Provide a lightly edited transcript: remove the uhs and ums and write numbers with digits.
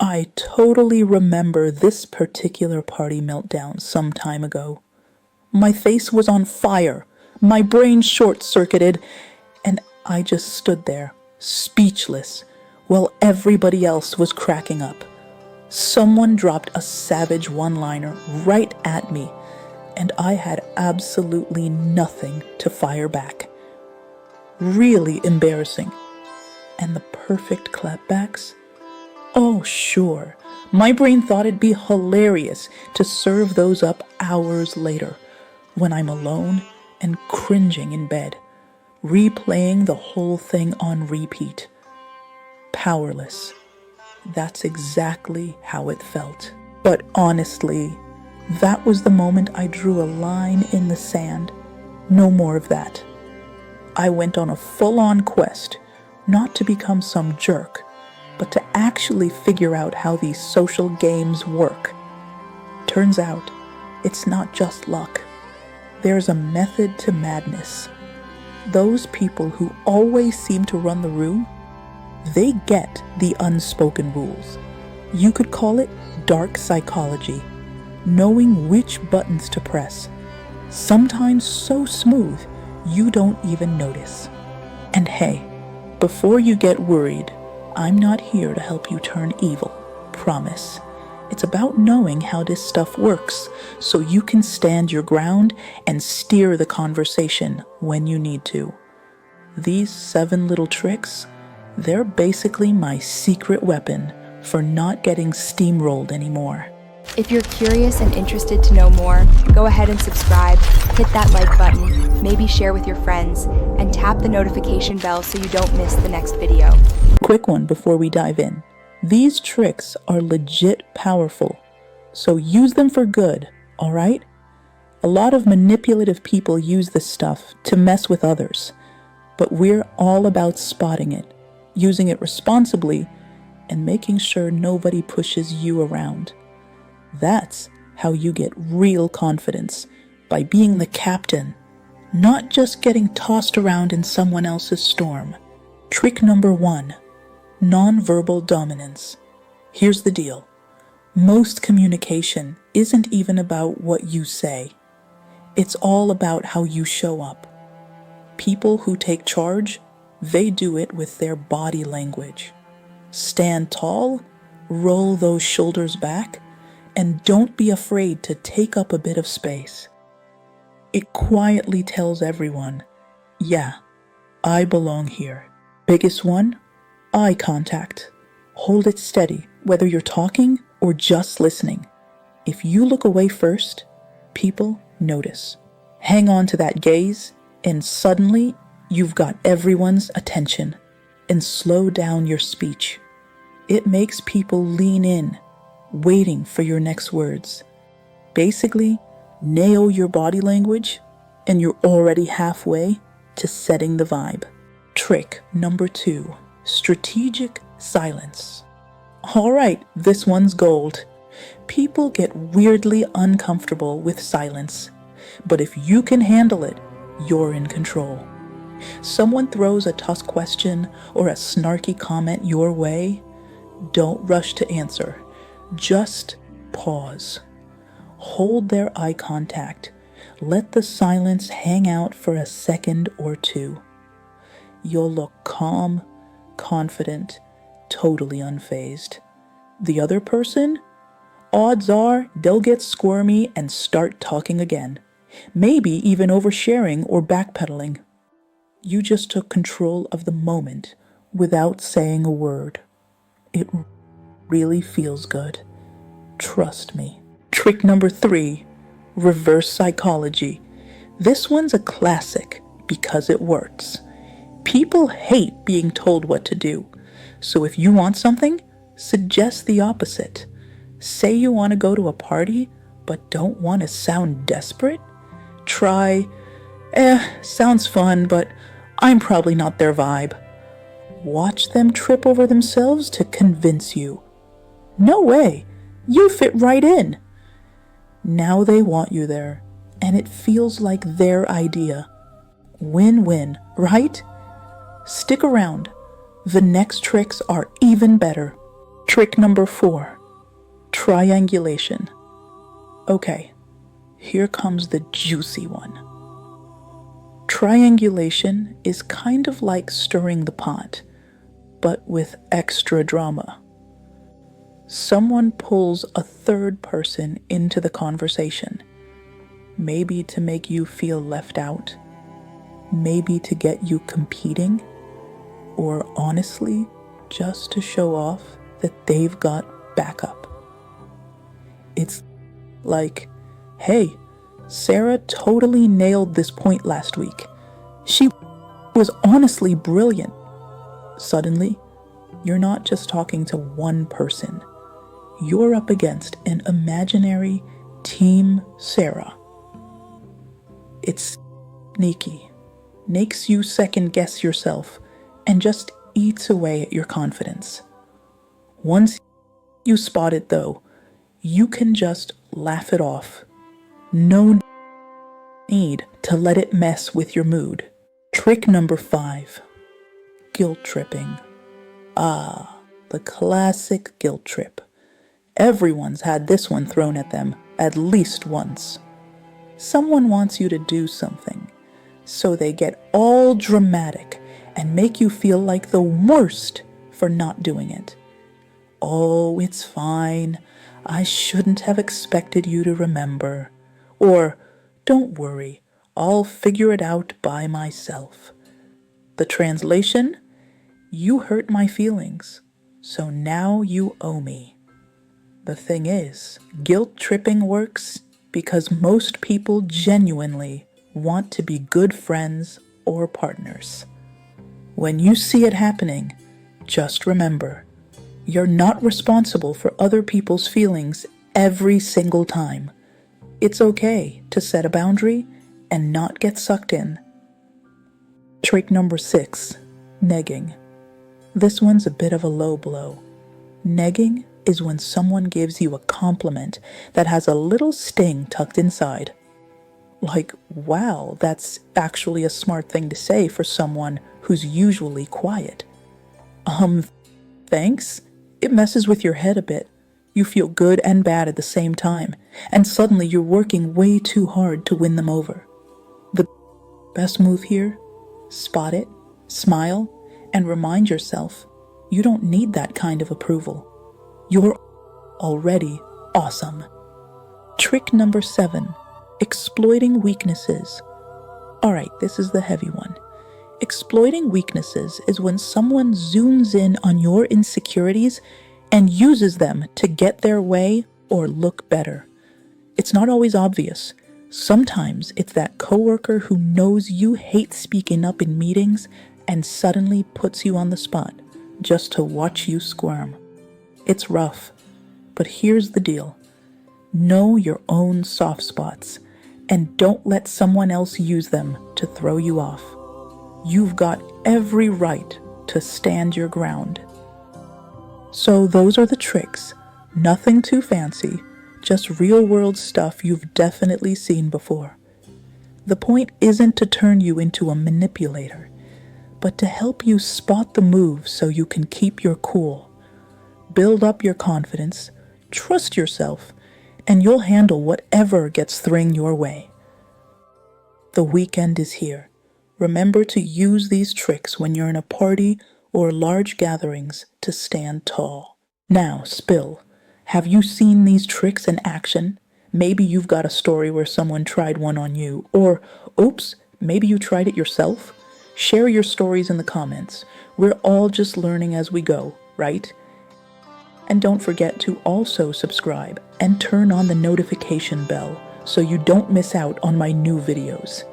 I totally remember this particular party meltdown some time ago. My face was on fire, my brain short-circuited, and I just stood there, speechless, while everybody else was cracking up. Someone dropped a savage one-liner right at me, and I had absolutely nothing to fire back. Really embarrassing. And the perfect clapbacks? Oh, sure. My brain thought it'd be hilarious to serve those up hours later, when I'm alone and cringing in bed, replaying the whole thing on repeat. Powerless. That's exactly how it felt. But honestly, that was the moment I drew a line in the sand. No more of that. I went on a full-on quest, not to become some jerk, but to actually figure out how these social games work. Turns out, it's not just luck. There's a method to madness. Those people who always seem to run the room, they get the unspoken rules. You could call it dark psychology, knowing which buttons to press, sometimes so smooth you don't even notice. And hey, before you get worried, I'm not here to help you turn evil, promise. It's about knowing how this stuff works so you can stand your ground and steer the conversation when you need to. These 7 little tricks, they're basically my secret weapon for not getting steamrolled anymore. If you're curious and interested to know more, go ahead and subscribe, hit that like button, maybe share with your friends, and tap the notification bell so you don't miss the next video. Quick one before we dive in. These tricks are legit powerful, so use them for good, alright? A lot of manipulative people use this stuff to mess with others, but we're all about spotting it, using it responsibly, and making sure nobody pushes you around. That's how you get real confidence, by being the captain, not just getting tossed around in someone else's storm. Trick number 1, nonverbal dominance. Here's the deal. Most communication isn't even about what you say. It's all about how you show up. People who take charge, they do it with their body language. Stand tall, roll those shoulders back, and don't be afraid to take up a bit of space. It quietly tells everyone, yeah, I belong here. Biggest one, eye contact. Hold it steady, whether you're talking or just listening. If you look away first, people notice. Hang on to that gaze, and suddenly you've got everyone's attention. And slow down your speech. It makes people lean in, waiting for your next words. Basically, nail your body language, and you're already halfway to setting the vibe. Trick number 2, strategic silence. Alright, this one's gold. People get weirdly uncomfortable with silence, but if you can handle it, you're in control. Someone throws a tough question or a snarky comment your way, don't rush to answer. Just pause. Hold their eye contact. Let the silence hang out for a second or two. You'll look calm, confident, totally unfazed. The other person? Odds are they'll get squirmy and start talking again. Maybe even oversharing or backpedaling. You just took control of the moment without saying a word. It really feels good. Trust me. Trick number 3, reverse psychology. This one's a classic because it works. People hate being told what to do. So if you want something, suggest the opposite. Say you want to go to a party, but don't want to sound desperate? Try, sounds fun, but I'm probably not their vibe. Watch them trip over themselves to convince you. No way, you fit right in. Now they want you there, and it feels like their idea. Win-win, right? Stick around. The next tricks are even better. Trick number 4, triangulation. Okay, here comes the juicy one. Triangulation is kind of like stirring the pot, but with extra drama. Someone pulls a third person into the conversation, maybe to make you feel left out, maybe to get you competing, or honestly, just to show off that they've got backup. It's like, hey, Sarah totally nailed this point last week. She was honestly brilliant. Suddenly, you're not just talking to one person. You're up against an imaginary Team Sarah. It's sneaky, makes you second guess yourself, and just eats away at your confidence. Once you spot it though, you can just laugh it off. No need to let it mess with your mood. Trick number 5, guilt tripping. Ah, the classic guilt trip. Everyone's had this one thrown at them at least once. Someone wants you to do something, so they get all dramatic and make you feel like the worst for not doing it. Oh, it's fine. I shouldn't have expected you to remember. Or, don't worry, I'll figure it out by myself. The translation? You hurt my feelings, so now you owe me. The thing is, guilt tripping works because most people genuinely want to be good friends or partners. When you see it happening, just remember, you're not responsible for other people's feelings every single time. It's okay to set a boundary and not get sucked in. Trick number 6, negging. This one's a bit of a low blow. Negging is when someone gives you a compliment that has a little sting tucked inside. Like, wow, that's actually a smart thing to say for someone who's usually quiet. Thanks? It messes with your head a bit. You feel good and bad at the same time, and suddenly you're working way too hard to win them over. The best move here? Spot it, smile, and remind yourself you don't need that kind of approval. You're already awesome. Trick number 7, exploiting weaknesses. Alright, this is the heavy one. Exploiting weaknesses is when someone zooms in on your insecurities and uses them to get their way or look better. It's not always obvious. Sometimes it's that coworker who knows you hate speaking up in meetings and suddenly puts you on the spot just to watch you squirm. It's rough, but here's the deal. Know your own soft spots and don't let someone else use them to throw you off. You've got every right to stand your ground. So those are the tricks. Nothing too fancy, just real-world stuff you've definitely seen before. The point isn't to turn you into a manipulator, but to help you spot the moves so you can keep your cool. Build up your confidence, trust yourself, and you'll handle whatever gets thrown your way. The weekend is here. Remember to use these tricks when you're in a party or large gatherings to stand tall. Now, Spill, have you seen these tricks in action? Maybe you've got a story where someone tried one on you, or, oops, maybe you tried it yourself? Share your stories in the comments. We're all just learning as we go, right? And don't forget to also subscribe and turn on the notification bell so you don't miss out on my new videos.